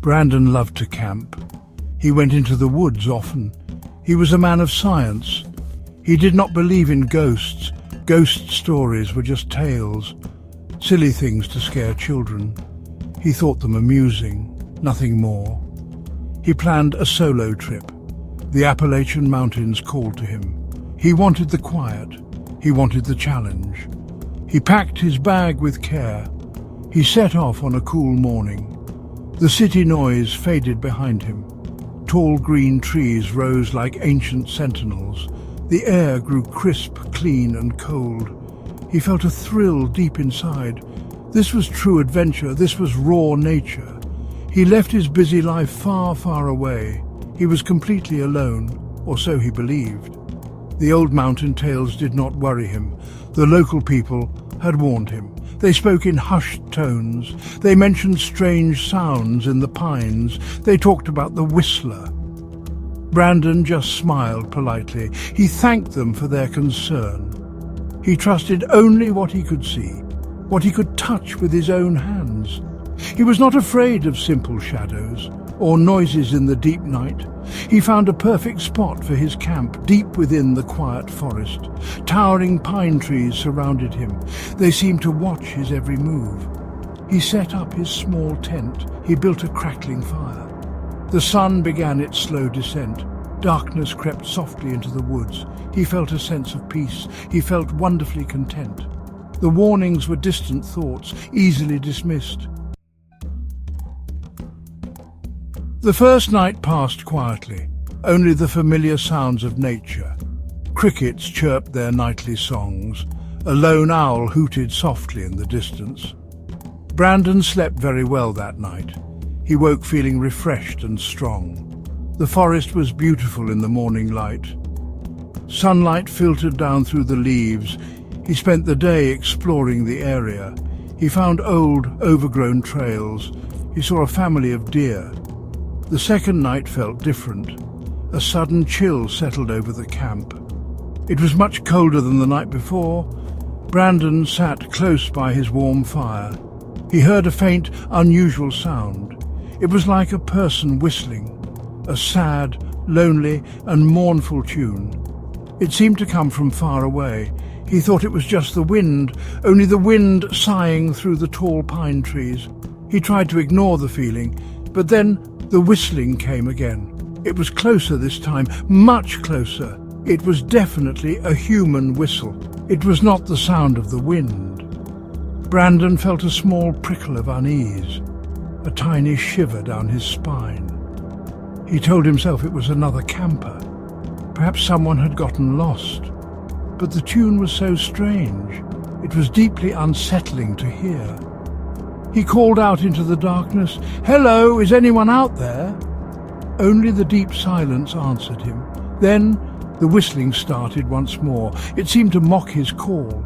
Brandon loved to camp. He went into the woods often. He was a man of science. He did not believe in ghosts. Ghost stories were just tales, silly things to scare children. He thought them amusing, nothing more. He planned a solo trip. The Appalachian Mountains called to him. He wanted the quiet. He wanted the challenge. He packed his bag with care. He set off on a cool morning. The city noise faded behind him. Tall green trees rose like ancient sentinels. The air grew crisp, clean and cold. He felt a thrill deep inside. This was true adventure. This was raw nature. He left his busy life far, far away. He was completely alone, or so he believed. The old mountain tales did not worry him. The local people had warned him. They spoke in hushed tones. They mentioned strange sounds in the pines. They talked about the whistler. Brandon just smiled politely. He thanked them for their concern. He trusted only what he could see, what he could touch with his own hands. He was not afraid of simple shadows or noises in the deep night. He found a perfect spot for his camp, deep within the quiet forest. Towering pine trees surrounded him. They seemed to watch his every move. He set up his small tent. He built a crackling fire. The sun began its slow descent. Darkness crept softly into the woods. He felt a sense of peace. He felt wonderfully content. The warnings were distant thoughts, easily dismissed. The first night passed quietly, only the familiar sounds of nature. Crickets chirped their nightly songs. A lone owl hooted softly in the distance. Brandon slept very well that night. He woke feeling refreshed and strong. The forest was beautiful in the morning light. Sunlight filtered down through the leaves. He spent the day exploring the area. He found old, overgrown trails. He saw a family of deer. The second night felt different. A sudden chill settled over the camp. It was much colder than the night before. Brandon sat close by his warm fire. He heard a faint, unusual sound. It was like a person whistling, a sad, lonely and mournful tune. It seemed to come from far away. He thought it was just the wind, only the wind sighing through the tall pine trees. He tried to ignore the feeling, but then the whistling came again. It was closer this time, much closer. It was definitely a human whistle. It was not the sound of the wind. Brandon felt a small prickle of unease, a tiny shiver down his spine. He told himself it was another camper. Perhaps someone had gotten lost. But the tune was so strange. It was deeply unsettling to hear. He called out into the darkness, "Hello, is anyone out there?" Only the deep silence answered him. Then the whistling started once more. It seemed to mock his call.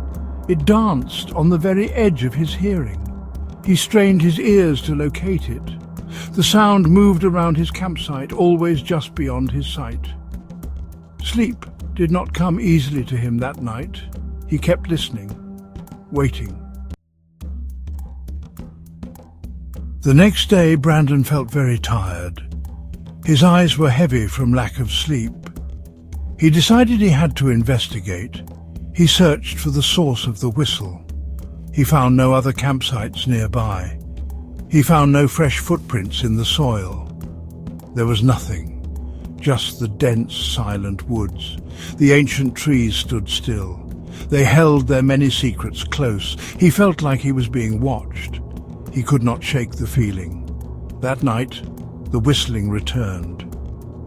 It danced on the very edge of his hearing. He strained his ears to locate it. The sound moved around his campsite, always just beyond his sight. Sleep did not come easily to him that night. He kept listening, waiting. The next day, Brandon felt very tired. His eyes were heavy from lack of sleep. He decided he had to investigate. He searched for the source of the whistle. He found no other campsites nearby. He found no fresh footprints in the soil. There was nothing, just the dense, silent woods. The ancient trees stood still. They held their many secrets close. He felt like he was being watched. He could not shake the feeling. That night, the whistling returned.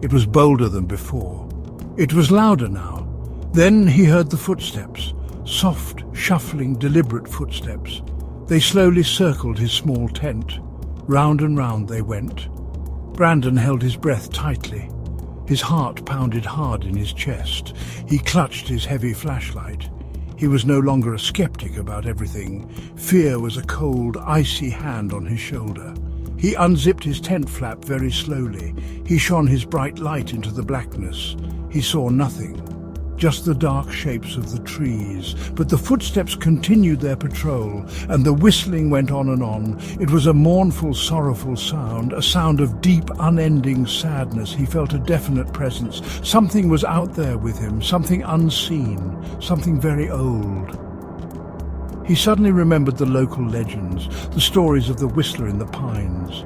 It was bolder than before. It was louder now. Then he heard the footsteps, soft, shuffling, deliberate footsteps. They slowly circled his small tent. Round and round they went. Brandon held his breath tightly. His heart pounded hard in his chest. He clutched his heavy flashlight. He was no longer a skeptic about everything. Fear was a cold, icy hand on his shoulder. He unzipped his tent flap very slowly. He shone his bright light into the blackness. He saw nothing, just the dark shapes of the trees. But the footsteps continued their patrol, and the whistling went on and on. It was a mournful, sorrowful sound, a sound of deep, unending sadness. He felt a definite presence. Something was out there with him, something unseen, something very old. He suddenly remembered the local legends, the stories of the whistler in the pines.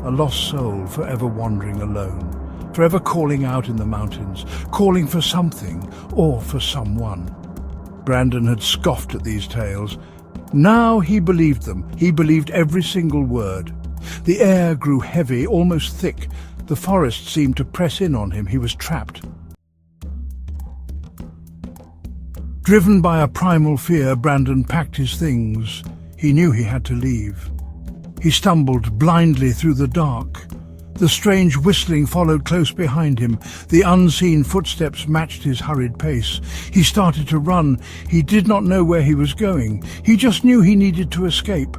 A lost soul forever wandering alone, forever calling out in the mountains, calling for something or for someone. Brandon had scoffed at these tales. Now he believed them. He believed every single word. The air grew heavy, almost thick. The forest seemed to press in on him. He was trapped. Driven by a primal fear, Brandon packed his things. He knew he had to leave. He stumbled blindly through the dark. The strange whistling followed close behind him. The unseen footsteps matched his hurried pace. He started to run. He did not know where he was going. He just knew he needed to escape.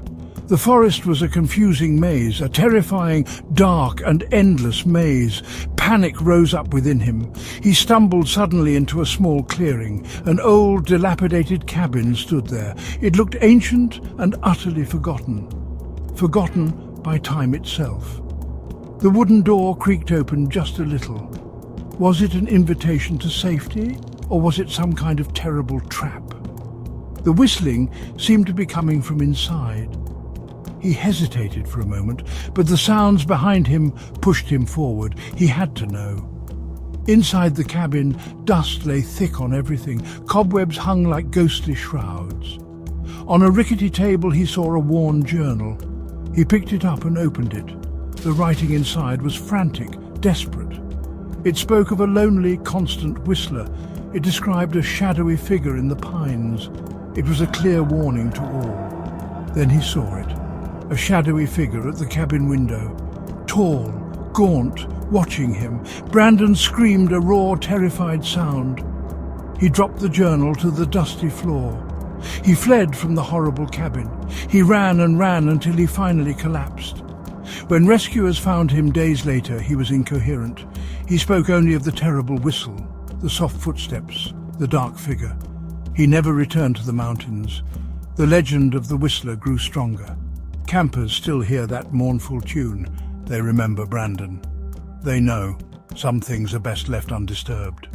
The forest was a confusing maze, a terrifying, dark and endless maze. Panic rose up within him. He stumbled suddenly into a small clearing. An old, dilapidated cabin stood there. It looked ancient and utterly forgotten. Forgotten by time itself. The wooden door creaked open just a little. Was it an invitation to safety, or was it some kind of terrible trap? The whistling seemed to be coming from inside. He hesitated for a moment, but the sounds behind him pushed him forward. He had to know. Inside the cabin, dust lay thick on everything. Cobwebs hung like ghostly shrouds. On a rickety table he saw a worn journal. He picked it up and opened it. The writing inside was frantic, desperate. It spoke of a lonely, constant whistler. It described a shadowy figure in the pines. It was a clear warning to all. Then he saw it. A shadowy figure at the cabin window, tall, gaunt, watching him. Brandon screamed a raw, terrified sound. He dropped the journal to the dusty floor. He fled from the horrible cabin. He ran and ran until he finally collapsed. When rescuers found him days later, he was incoherent. He spoke only of the terrible whistle, the soft footsteps, the dark figure. He never returned to the mountains. The legend of the whistler grew stronger. Campers still hear that mournful tune. They remember Brandon. They know some things are best left undisturbed.